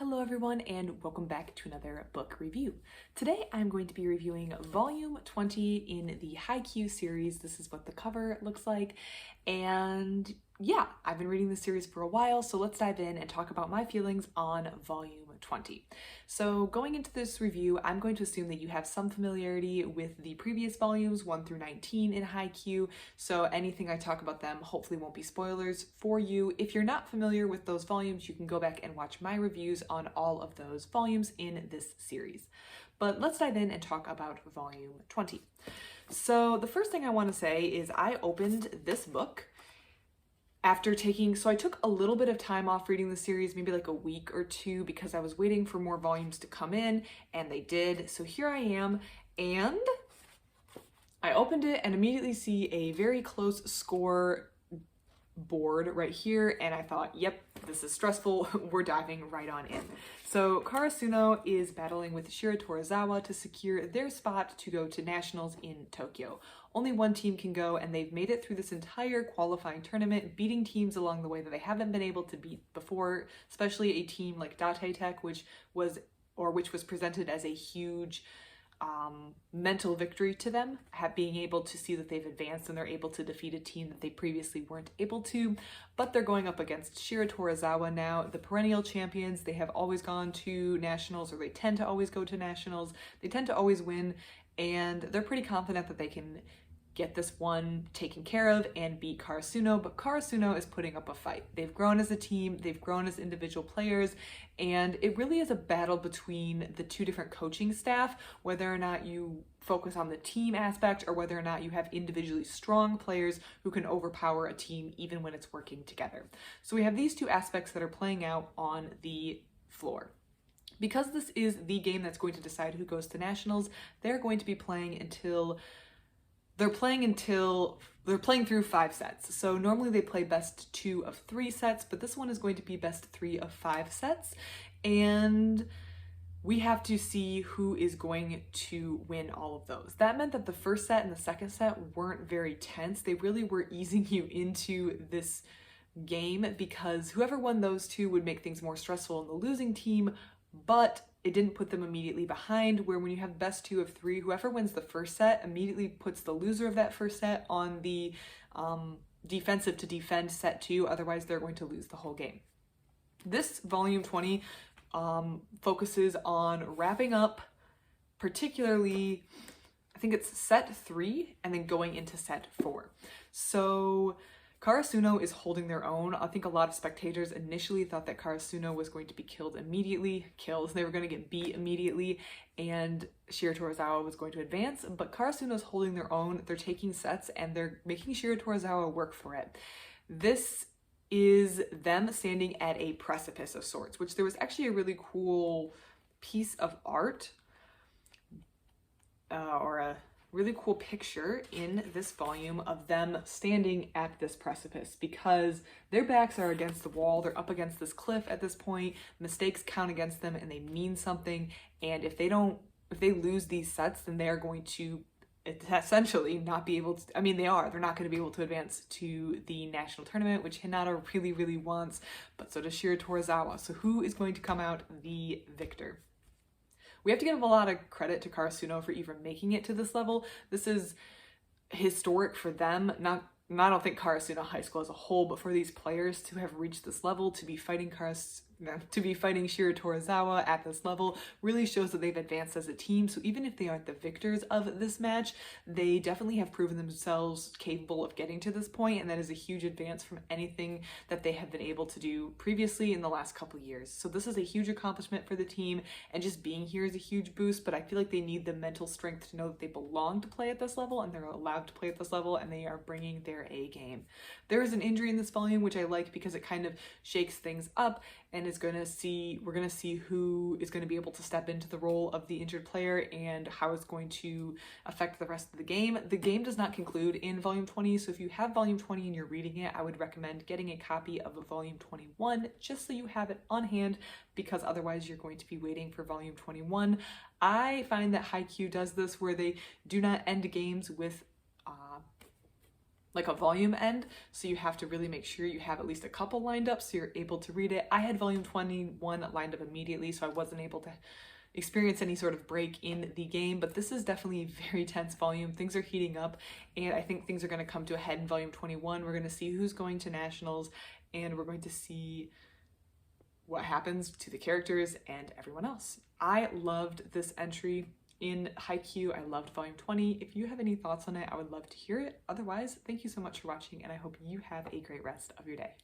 Hello everyone and welcome back to another book review. Today I'm going to be reviewing volume 20 in the Haikyu series. This is what the cover looks like, and yeah, I've been reading this series for a while, so let's dive in and talk about my feelings on volume 20. So going into this review, I'm going to assume that you have some familiarity with the previous volumes 1 through 19 in Haikyu, so anything I talk about them hopefully won't be spoilers for you. If you're not familiar with those volumes, you can go back and watch my reviews on all of those volumes in this series. But let's dive in and talk about volume 20. So the first thing I want to say is I opened this book after I took a little bit of time off reading the series, maybe like a week or two, because I was waiting for more volumes to come in, and they did. So here I am, and I opened it and immediately see a very close score board right here, and I thought, yep, this is stressful. We're diving right on in. So Karasuno is battling with Shiratorizawa to secure their spot to go to nationals in Tokyo. Only one team can go, and they've made it through this entire qualifying tournament, beating teams along the way that they haven't been able to beat before, especially a team like Date Tech, which was presented as a huge mental victory to them, being able to see that they've advanced and they're able to defeat a team that they previously weren't able to. But they're going up against Shiratorizawa now, the perennial champions. They have always gone to nationals, or they tend to always go to nationals. They tend to always win, and they're pretty confident that they can get this one taken care of and beat Karasuno, but Karasuno is putting up a fight. They've grown as a team, they've grown as individual players, and it really is a battle between the two different coaching staff, whether or not you focus on the team aspect or whether or not you have individually strong players who can overpower a team even when it's working together. So we have these two aspects that are playing out on the floor. Because this is the game that's going to decide who goes to nationals, they're going to be playing they're playing through 5 sets. So normally they play best 2 of 3 sets, but this one is going to be best 3 of 5 sets. And we have to see who is going to win all of those. That meant that the first set and the second set weren't very tense. They really were easing you into this game because whoever won those 2 would make things more stressful in the losing team, but it didn't put them immediately behind, where when you have best 2 of 3, whoever wins the first set immediately puts the loser of that first set on the defensive to defend set 2, otherwise they're going to lose the whole game. This volume 20 focuses on wrapping up, particularly, I think it's set 3 and then going into set 4. So Karasuno is holding their own. I think a lot of spectators initially thought that Karasuno was going to be killed immediately. They were going to get beat immediately, and Shiratorizawa was going to advance, but Karasuno's holding their own. They're taking sets, and they're making Shiratorizawa work for it. This is them standing at a precipice of sorts, which there was actually a really cool piece of art, or a really cool picture in this volume of them standing at this precipice, because their backs are against the wall. They're up against this cliff at this point. Mistakes count against them and they mean something. And if they lose these sets, then they are going to essentially not be able to, they're not going to be able to advance to the national tournament, which Hinata really, really wants, but so does Shiratorizawa. So who is going to come out the victor? We have to give a lot of credit to Karasuno for even making it to this level. This is historic for them. I don't think Karasuno High School as a whole, but for these players to have reached this level, to be fighting Shiratorizawa at this level, really shows that they've advanced as a team. So even if they aren't the victors of this match, they definitely have proven themselves capable of getting to this point, and that is a huge advance from anything that they have been able to do previously in the last couple years. So this is a huge accomplishment for the team, and just being here is a huge boost, but I feel like they need the mental strength to know that they belong to play at this level, and they're allowed to play at this level, and they are bringing their A game. There is an injury in this volume, which I like because it kind of shakes things up, and we're going to see who is going to be able to step into the role of the injured player and how it's going to affect the rest of the game. The game does not conclude in volume 20, so if you have volume 20 and you're reading it, I would recommend getting a copy of volume 21 just so you have it on hand, because otherwise you're going to be waiting for volume 21. I find that Haikyu does this, where they do not end games with like a volume end, so you have to really make sure you have at least a couple lined up so you're able to read it. I had volume 21 lined up immediately, so I wasn't able to experience any sort of break in the game, but this is definitely a very tense volume. Things are heating up, and I think things are going to come to a head in volume 21. We're going to see who's going to nationals, and we're going to see what happens to the characters and everyone else. I loved this entry in Haikyu. I loved volume 20. If you have any thoughts on it, I would love to hear it. Otherwise, thank you so much for watching, and I hope you have a great rest of your day.